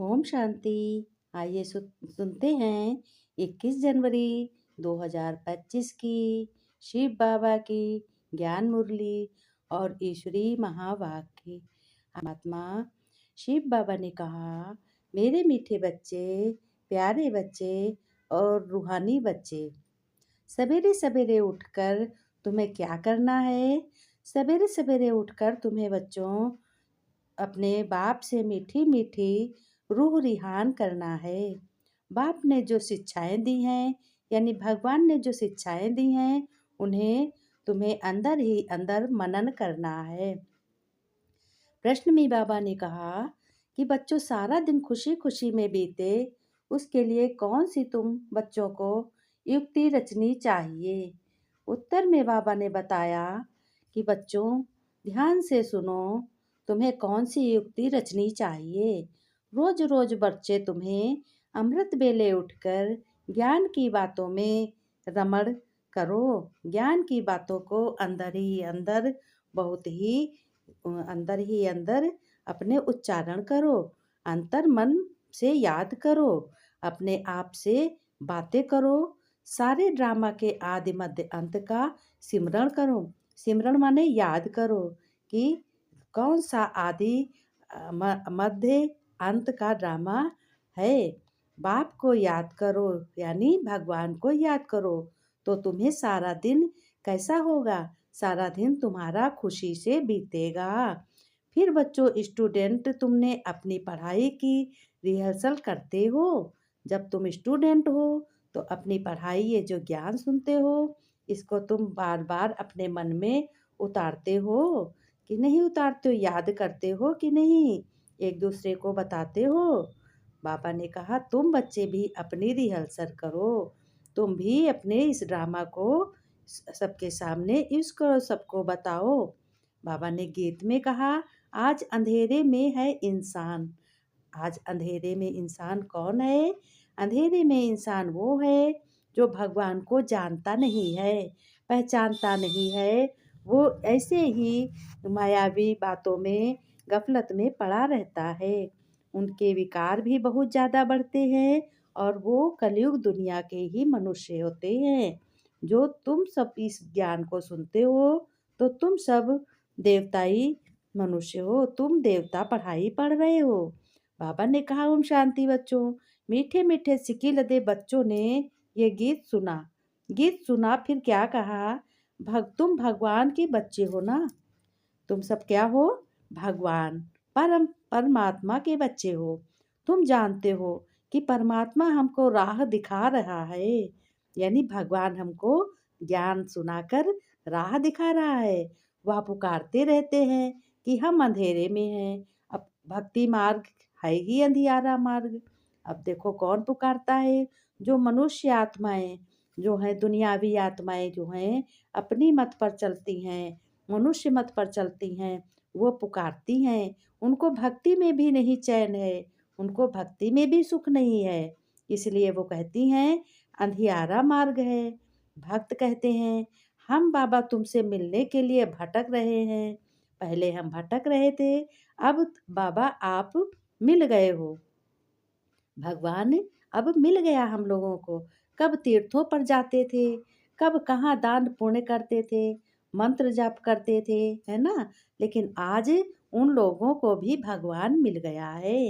ओम शांति। आइए सुनते हैं 21 जनवरी 2025 की शिव बाबा की ज्ञान मुरली और ईश्वरी महावाक्य। महात्मा शिव बाबा ने कहा, मेरे मीठे बच्चे, प्यारे बच्चे और रूहानी बच्चे, सवेरे सवेरे उठकर तुम्हें क्या करना है? सवेरे सवेरे उठकर तुम्हें बच्चों अपने बाप से मीठी मीठी रूह रिहान करना है। बाप ने जो शिक्षाएं दी हैं, यानी भगवान ने जो शिक्षाएं दी हैं, उन्हें तुम्हें अंदर ही अंदर मनन करना है। प्रश्न में बाबा ने कहा कि बच्चों सारा दिन खुशी खुशी में बीते, उसके लिए कौन सी तुम बच्चों को युक्ति रचनी चाहिए? उत्तर में बाबा ने बताया कि बच्चों ध्यान से सुनो, तुम्हें कौन सी युक्ति रचनी चाहिए। रोज रोज बच्चे तुम्हें अमृत बेले उठकर ज्ञान की बातों में रमण करो। ज्ञान की बातों को अंदर ही अंदर, बहुत ही अंदर ही अंदर अपने उच्चारण करो। अंतर मन से याद करो, अपने आप से बातें करो। सारे ड्रामा के आदि मध्य अंत का सिमरण करो। सिमरण माने याद करो कि कौन सा आदि मध्य अंत का ड्रामा है। बाप को याद करो, यानी भगवान को याद करो, तो तुम्हें सारा दिन कैसा होगा? सारा दिन तुम्हारा खुशी से बीतेगा। फिर बच्चों स्टूडेंट, तुमने अपनी पढ़ाई की रिहर्सल करते हो। जब तुम स्टूडेंट हो तो अपनी पढ़ाई, ये जो ज्ञान सुनते हो, इसको तुम बार बार अपने मन में उतारते हो कि नहीं उतारते हो? याद करते हो कि नहीं? एक दूसरे को बताते हो। बाबा ने कहा तुम बच्चे भी अपनी रिहर्सल करो। तुम भी अपने इस ड्रामा को सबके सामने यूज करो, सबको बताओ। बाबा ने गीत में कहा, आज अंधेरे में है इंसान। आज अंधेरे में इंसान कौन है? अंधेरे में इंसान वो है जो भगवान को जानता नहीं है, पहचानता नहीं है। वो ऐसे ही मायावी बातों में, गफलत में पड़ा रहता है। उनके विकार भी बहुत ज़्यादा बढ़ते हैं और वो कलयुग दुनिया के ही मनुष्य होते हैं। जो तुम सब इस ज्ञान को सुनते हो, तो तुम सब देवताई मनुष्य हो, तुम देवता पढ़ाई पढ़ रहे हो। बाबा ने कहा ओम शांति बच्चों। मीठे मीठे सिकी लदे बच्चों ने ये गीत सुना। गीत सुना फिर क्या कहा? तुम भगवान के बच्चे हो ना। तुम सब क्या हो? भगवान, परमात्मा के बच्चे हो। तुम जानते हो कि परमात्मा हमको राह दिखा रहा है, यानी भगवान हमको ज्ञान सुनाकर राह दिखा रहा है। वह पुकारते रहते हैं कि हम अंधेरे में हैं। अब भक्ति मार्ग है ही अंधियारा मार्ग। अब देखो कौन पुकारता है? जो मनुष्य आत्माएं, जो हैं दुनियावी आत्माएं, जो हैं अपनी मत पर चलती हैं, मनुष्य मत पर चलती हैं, वो पुकारती हैं। उनको भक्ति में भी नहीं चैन है, उनको भक्ति में भी सुख नहीं है। इसलिए वो कहती हैं अंधियारा मार्ग है। भक्त कहते हैं हम बाबा तुमसे मिलने के लिए भटक रहे हैं। पहले हम भटक रहे थे, अब बाबा आप मिल गए हो। भगवान अब मिल गया हम लोगों को। कब तीर्थों पर जाते थे, कब कहाँ दान पुण्य करते थे, मंत्र जाप करते थे, है ना? लेकिन आज उन लोगों को भी भगवान मिल गया है।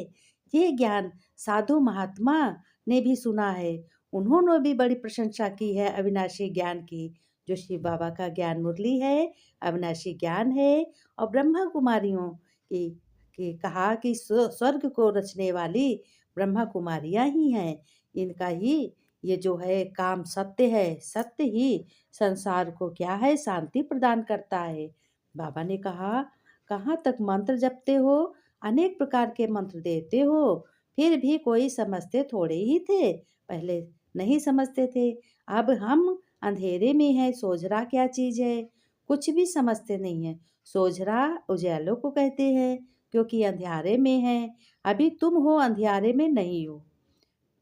ये ज्ञान साधु महात्मा ने भी सुना है। उन्होंने भी बड़ी प्रशंसा की है अविनाशी ज्ञान की। जो शिव बाबा का ज्ञान मुरली है, अविनाशी ज्ञान है। और ब्रह्मा कुमारियों की कहा कि स्वर्ग को रचने वाली ब्रह्मा कुमारियाँ ही हैं। इनका ही ये जो है काम सत्य है। सत्य ही संसार को क्या है, शांति प्रदान करता है। बाबा ने कहा कहाँ तक मंत्र जपते हो, अनेक प्रकार के मंत्र देते हो, फिर भी कोई समझते थोड़े ही थे। पहले नहीं समझते थे। अब हम अंधेरे में हैं, सोझरा क्या चीज़ है, कुछ भी समझते नहीं है। सोझरा उजालों को कहते हैं, क्योंकि अंधियारे में है। अभी तुम हो, अंधियारे में नहीं हो।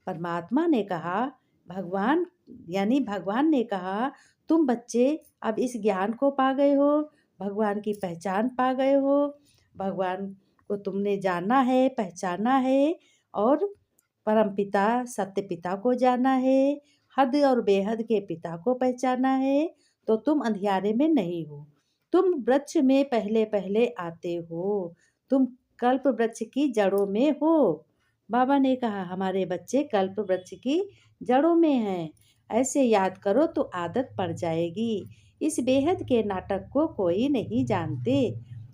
परमात्मा ने कहा, भगवान यानी भगवान ने कहा तुम बच्चे अब इस ज्ञान को पा गए हो, भगवान की पहचान पा गए हो, भगवान को तुमने जाना है, पहचाना है। और परमपिता सत्य पिता को जाना है, हद और बेहद के पिता को पहचाना है, तो तुम अंधियारे में नहीं हो, तुम वृक्ष में पहले पहले आते हो, तुम कल्प वृक्ष की जड़ों में हो। बाबा ने कहा हमारे बच्चे कल्प वृक्ष की जड़ों में हैं, ऐसे याद करो तो आदत पड़ जाएगी। इस बेहद के नाटक को कोई नहीं जानते।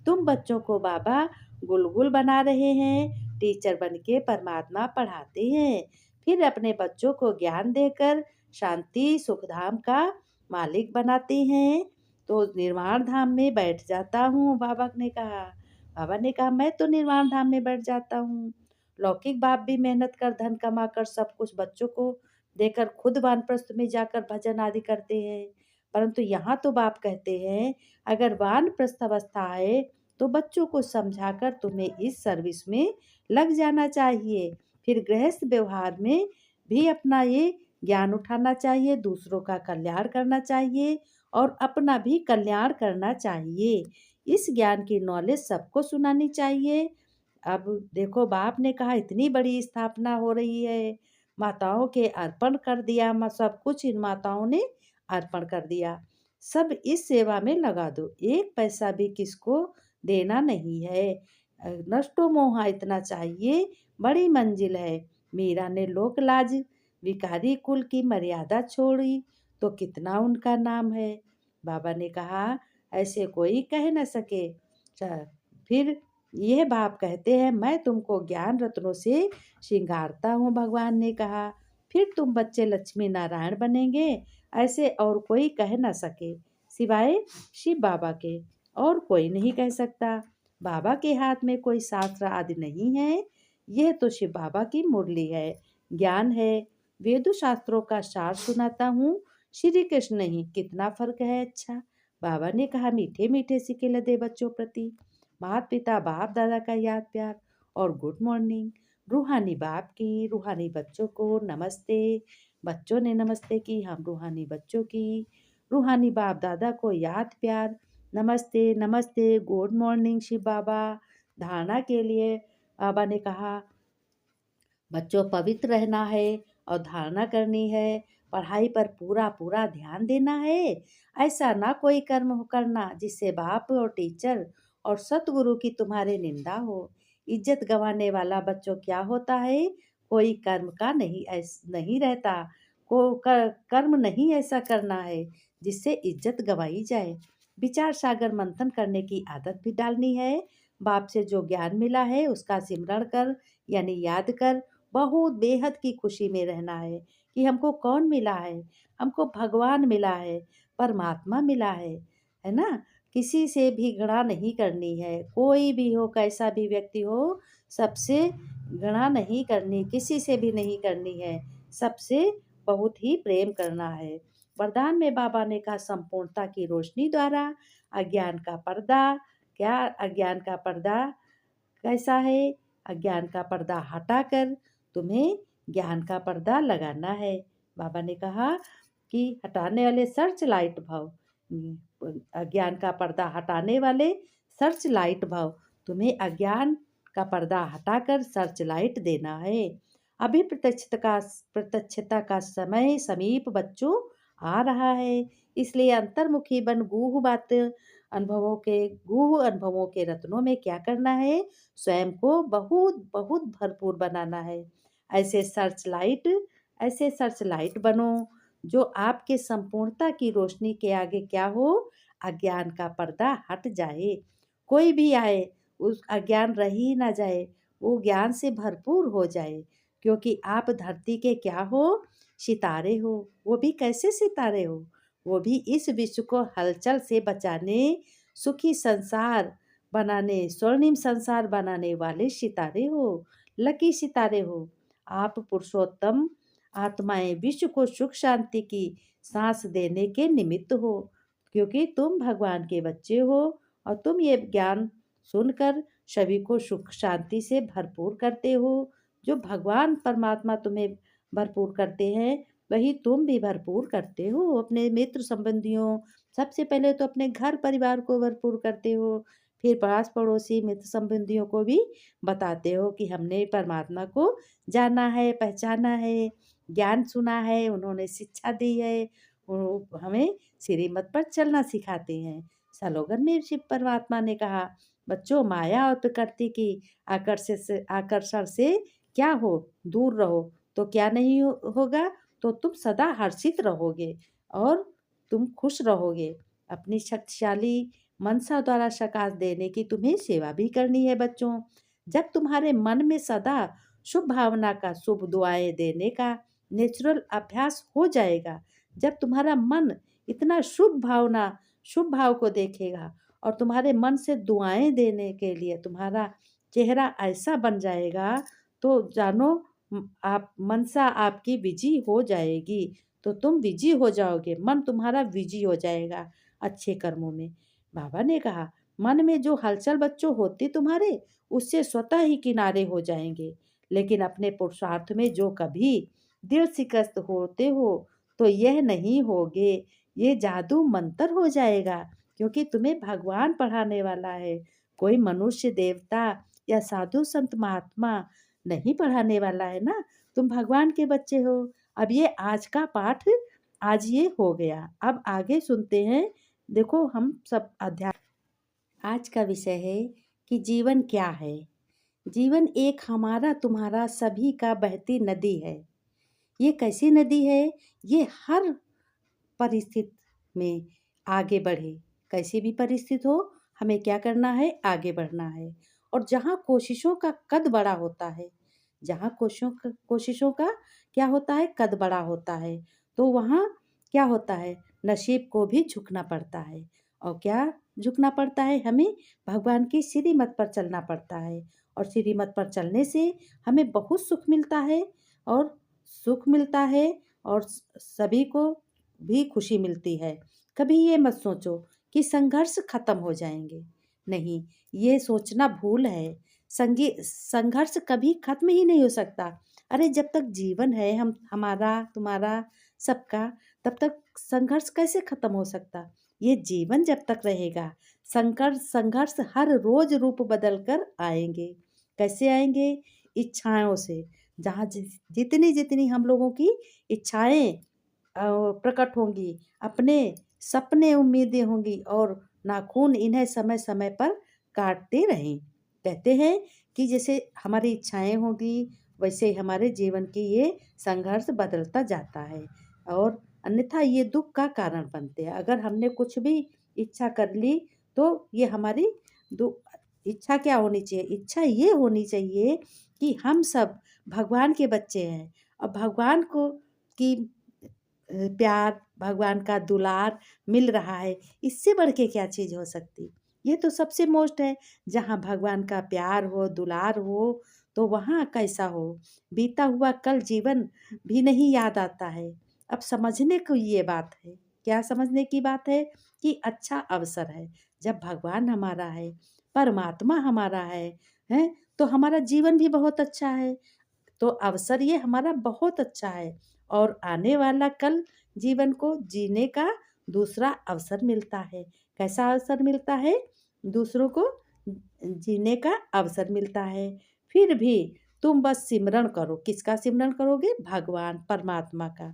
तुम बच्चों को बाबा गुलगुल बना रहे हैं, टीचर बन के परमात्मा पढ़ाते हैं, फिर अपने बच्चों को ज्ञान देकर शांति सुखधाम का मालिक बनाते हैं। तो निर्वाण धाम में बैठ जाता हूँ, बाबा ने कहा। बाबा ने कहा मैं तो निर्वाण धाम में बैठ जाता हूँ। लौकिक बाप भी मेहनत कर धन कमा कर सब कुछ बच्चों को देकर खुद वानप्रस्थ में जाकर भजन आदि करते हैं, परंतु यहाँ तो बाप कहते हैं अगर वानप्रस्थ अवस्था आए तो बच्चों को समझाकर तुम्हें इस सर्विस में लग जाना चाहिए। फिर गृहस्थ व्यवहार में भी अपना ये ज्ञान उठाना चाहिए, दूसरों का कल्याण करना चाहिए और अपना भी कल्याण करना चाहिए। इस ज्ञान की नॉलेज सबको सुनानी चाहिए। अब देखो बाप ने कहा इतनी बड़ी स्थापना हो रही है, माताओं के अर्पण कर दिया, सब कुछ इन माताओं ने अर्पण कर दिया। सब इस सेवा में लगा दो, एक पैसा भी किसको देना नहीं है। नष्टो मोहा इतना चाहिए, बड़ी मंजिल है। मीरा ने लोक लाज भिखारी कुल की मर्यादा छोड़ी तो कितना उनका नाम है। बाबा ने कहा ऐसे कोई कह न सके। फिर यह बाप कहते हैं मैं तुमको ज्ञान रत्नों से श्रृंगारता हूँ। भगवान ने कहा फिर तुम बच्चे लक्ष्मी नारायण बनेंगे, ऐसे और कोई कह न सके सिवाय शिव बाबा के, और कोई नहीं कह सकता। बाबा के हाथ में कोई शास्त्र आदि नहीं है, यह तो शिव बाबा की मुरली है, ज्ञान है। वेदों शास्त्रों का सार सुनाता हूँ, श्री कृष्ण नहीं, कितना फर्क है। अच्छा बाबा ने कहा मीठे मीठे सिक्के लदे बच्चों प्रति माता पिता बाप दादा का याद प्यार और गुड मॉर्निंग। रूहानी बाप की, रूहानी बच्चों को नमस्ते। बच्चों ने नमस्ते की, हम रूहानी बच्चों की। रूहानी बाप दादा को याद प्यार, नमस्ते नमस्ते, गुड मॉर्निंग शिव बाबा। धारणा के लिए बाबा ने कहा बच्चों पवित्र रहना है और धारणा करनी है, पढ़ाई पर पूरा पूरा ध्यान देना है। ऐसा ना कोई कर्म करना जिससे बाप और टीचर और सतगुरु की तुम्हारे निंदा हो। इज्जत गंवाने वाला बच्चों क्या होता है, कोई कर्म का नहीं रहता। कर्म नहीं ऐसा करना है जिससे इज्जत गंवाई जाए। विचार सागर मंथन करने की आदत भी डालनी है। बाप से जो ज्ञान मिला है उसका सिमरण कर यानी याद कर बहुत बेहद की खुशी में रहना है कि हमको कौन मिला है, हमको भगवान मिला है, परमात्मा मिला है ना। किसी से भी घृणा नहीं करनी है, कोई भी हो कैसा भी व्यक्ति हो, सबसे घृणा नहीं करनी, किसी से भी नहीं करनी है, सबसे बहुत ही प्रेम करना है। वरदान में बाबा ने कहा संपूर्णता की रोशनी द्वारा अज्ञान का पर्दा, क्या अज्ञान का पर्दा कैसा है, अज्ञान का पर्दा हटाकर तुम्हें ज्ञान का पर्दा लगाना है। बाबा ने कहा कि हटाने वाले सर्च लाइट भाव, अज्ञान का पर्दा हटाने वाले सर्च लाइट भाव, तुम्हें अज्ञान का पर्दा हटाकर सर्च लाइट देना है। अभी प्रत्यक्षता का समय समीप बच्चों आ रहा है, इसलिए अंतर्मुखी बन गूढ़ अनुभवों के रत्नों में क्या करना है, स्वयं को बहुत बहुत भरपूर बनाना है। ऐसे सर्च लाइट बनो जो आपके संपूर्णता की रोशनी के आगे क्या हो, अज्ञान का पर्दा हट जाए। कोई भी आए उस अज्ञान रह ही ना जाए, वो ज्ञान से भरपूर हो जाए, क्योंकि आप धरती के क्या हो, सितारे हो। वो भी कैसे सितारे हो, वो भी इस विश्व को हलचल से बचाने, सुखी संसार बनाने, स्वर्णिम संसार बनाने वाले सितारे हो, लकी सितारे हो। आप पुरुषोत्तम आत्माएं विश्व को सुख शांति की सांस देने के निमित्त हो, क्योंकि तुम भगवान के बच्चे हो और तुम ये ज्ञान सुनकर सभी को सुख शांति से भरपूर करते हो। जो भगवान परमात्मा तुम्हें भरपूर करते हैं वही तुम भी भरपूर करते हो। अपने मित्र संबंधियों, सबसे पहले तो अपने घर परिवार को भरपूर करते हो, फिर पास पड़ोसी मित्र संबंधियों को भी बताते हो कि हमने परमात्मा को जाना है, पहचाना है, ज्ञान सुना है, उन्होंने शिक्षा दी है, वो हमें श्रीमत पर चलना सिखाते हैं। सलोगन में शिव परमात्मा ने कहा, बच्चों माया और प्रकृति की आकर्षण से क्या हो, दूर रहो तो क्या नहीं होगा, तो तुम सदा हर्षित रहोगे और तुम खुश रहोगे। अपनी शक्तिशाली मनसा द्वारा प्रकाश देने की तुम्हें सेवा भी करनी है बच्चों। जब तुम्हारे मन में सदा शुभ भावना का, शुभ दुआएं देने का नेचुरल अभ्यास हो जाएगा, जब तुम्हारा मन इतना शुभ भाव को देखेगा और तुम्हारे मन से दुआएं देने के लिए तुम्हारा चेहरा ऐसा बन जाएगा, तो जानो आप मनसा आपकी विजयी हो जाएगी। तो तुम विजयी हो जाओगे, मन तुम्हारा विजयी हो जाएगा अच्छे कर्मों में। बाबा ने कहा, मन में जो हलचल बच्चों होती तुम्हारे, उससे स्वतः ही किनारे हो जाएंगे। लेकिन अपने पुरुषार्थ में जो कभी दिल शिकस्त होते हो, तो यह नहीं होगे, ये जादू मंतर हो जाएगा, क्योंकि तुम्हें भगवान पढ़ाने वाला है, कोई मनुष्य देवता या साधु संत महात्मा नहीं पढ़ाने वाला है ना। तुम भगवान के बच्चे हो। अब ये आज का पाठ आज ये हो गया। अब आगे सुनते हैं। देखो हम सब अध्याय। आज का विषय है कि जीवन क्या है। जीवन एक हमारा तुम्हारा सभी का बहती नदी है। ये कैसी नदी है? ये हर परिस्थिति में आगे बढ़े, कैसी भी परिस्थिति हो, हमें क्या करना है? आगे बढ़ना है। और जहाँ कोशिशों का कद बड़ा होता है, जहाँ कोशिशों का क्या होता है? कद बड़ा होता है, तो वहाँ क्या होता है? नसीब को भी झुकना पड़ता है। और क्या झुकना पड़ता है? हमें भगवान की श्रीमत पर चलना पड़ता है। और श्रीमत पर चलने से हमें बहुत सुख मिलता है, और सुख मिलता है और सभी को भी खुशी मिलती है। कभी ये मत सोचो कि संघर्ष खत्म हो जाएंगे। नहीं, ये सोचना भूल है। संघर्ष कभी खत्म ही नहीं हो सकता। अरे जब तक जीवन है, हम हमारा तुम्हारा सबका, तब तक संघर्ष कैसे खत्म हो सकता? ये जीवन जब तक रहेगा, संघर्ष हर रोज रूप बदल कर आएंगे। कैसे आएंगे? इच्छाओं से। जहाँ जितनी जितनी हम लोगों की इच्छाएं प्रकट होंगी, अपने सपने उम्मीदें होंगी, और नाखून इन्हें समय समय पर काटते रहें। कहते हैं कि जैसे हमारी इच्छाएं होंगी, वैसे ही हमारे जीवन की ये संघर्ष बदलता जाता है, और अन्यथा ये दुख का कारण बनते हैं। अगर हमने कुछ भी इच्छा कर ली, तो ये हमारी इच्छा क्या होनी चाहिए? इच्छा ये होनी चाहिए कि हम सब भगवान के बच्चे हैं, और भगवान को की प्यार, भगवान का दुलार मिल रहा है, इससे बढ़ के क्या चीज़ हो सकती? ये तो सबसे मोस्ट है। जहाँ भगवान का प्यार हो, दुलार हो, तो वहाँ कैसा हो? बीता हुआ कल जीवन भी नहीं याद आता है। अब समझने को ये बात है। क्या समझने की बात है? कि अच्छा अवसर है, जब भगवान हमारा है, परमात्मा हमारा है, तो हमारा जीवन भी बहुत अच्छा है। तो अवसर ये हमारा बहुत अच्छा है, और आने वाला कल जीवन को जीने का दूसरा अवसर मिलता है। कैसा अवसर मिलता है? दूसरों को जीने का अवसर मिलता है। फिर भी तुम बस सिमरन करो। किसका सिमरन करोगे? भगवान परमात्मा का।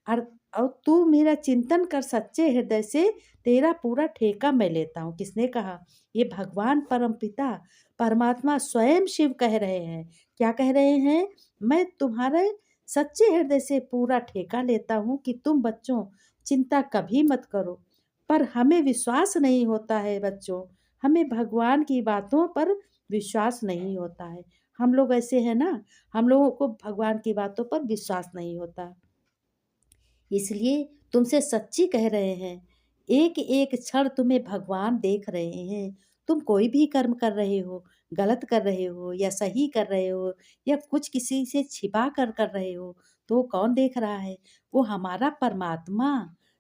और और तू मेरा चिंतन कर सच्चे हृदय से, तेरा पूरा ठेका मैं लेता हूँ। किसने कहा? ये भगवान परमपिता परमात्मा स्वयं शिव कह रहे हैं। क्या कह रहे हैं? मैं तुम्हारे सच्चे हृदय से पूरा ठेका लेता हूँ कि तुम बच्चों चिंता कभी मत करो। पर हमें विश्वास नहीं होता है बच्चों, हमें भगवान की बातों पर विश्वास नहीं होता है। हम लोग ऐसे हैं ना, हम लोगों को भगवान की बातों पर विश्वास नहीं होता। इसलिए तुमसे सच्ची कह रहे हैं, एक एक क्षण तुम्हें भगवान देख रहे हैं। तुम कोई भी कर्म कर रहे हो, गलत कर रहे हो या सही कर रहे हो, या कुछ किसी से छिपा कर रहे हो, तो कौन देख रहा है? वो हमारा परमात्मा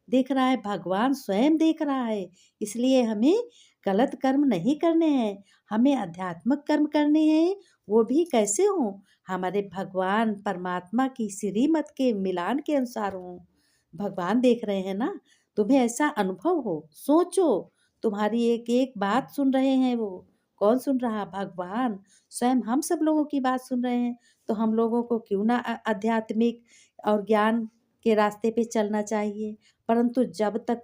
देख रहा है, भगवान स्वयं देख रहा है। इसलिए हमें गलत कर्म नहीं करने हैं, हमें आध्यात्मिक कर्म करने हैं। वो भी कैसे हों? हमारे भगवान परमात्मा की श्रीमत के मिलान के अनुसार हों। भगवान देख रहे हैं ना, तुम्हें ऐसा अनुभव हो, सोचो, तुम्हारी एक-एक बात सुन रहे हैं वो। कौन सुन रहा? भगवान। स्वयं हम सब लोगों की बात सुन रहे हैं। तो हम लोगों को क्यों ना आध्यात्मिक और ज्ञान के रास्ते पे चलना चाहिए। परंतु जब तक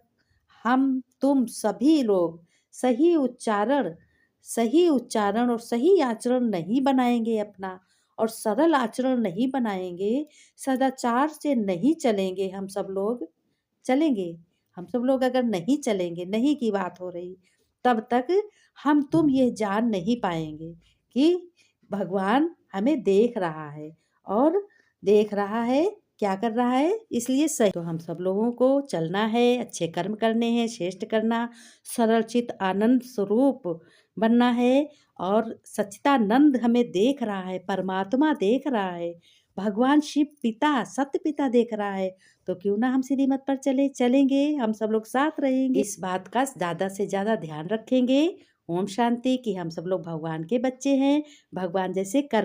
हम, तुम सभी लोग सही उच्चारण और सही आचरण नहीं बनाएँगे अपना, और सरल आचरण नहीं बनाएँगे, सदाचार से नहीं चलेंगे हम सब लोग, चलेंगे? हम सब लोग अगर नहीं चलेंगे, नहीं की बात हो रही, तब तक हम तुम ये जान नहीं पाएँगे कि भगवान हमें देख रहा है, और देख रहा है, क्या कर रहा है? इसलिए सही तो हम सब लोगों को चलना है, अच्छे कर्म करने हैं, श्रेष्ठ करना, सरल चित्त आनंद स्वरूप बनना है, और सच्चिदानंद हमें देख रहा है, परमात्मा देख रहा है, भगवान शिव पिता, सत्य पिता देख रहा है। तो क्यों ना हम श्रीमत पर चलेंगे, हम सब लोग साथ रहेंगे। इस बात का ज़्यादा से ज़्यादा ध्यान रखेंगे। ओम शांति, कि हम सब लोग भगवान के बच्चे हैं, भगवान जैसे कर्म